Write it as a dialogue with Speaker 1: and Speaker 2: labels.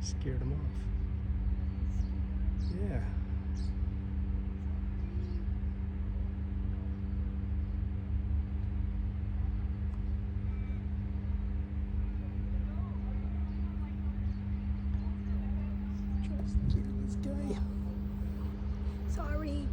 Speaker 1: Scared him off. Yeah. Just scare this guy. Sorry.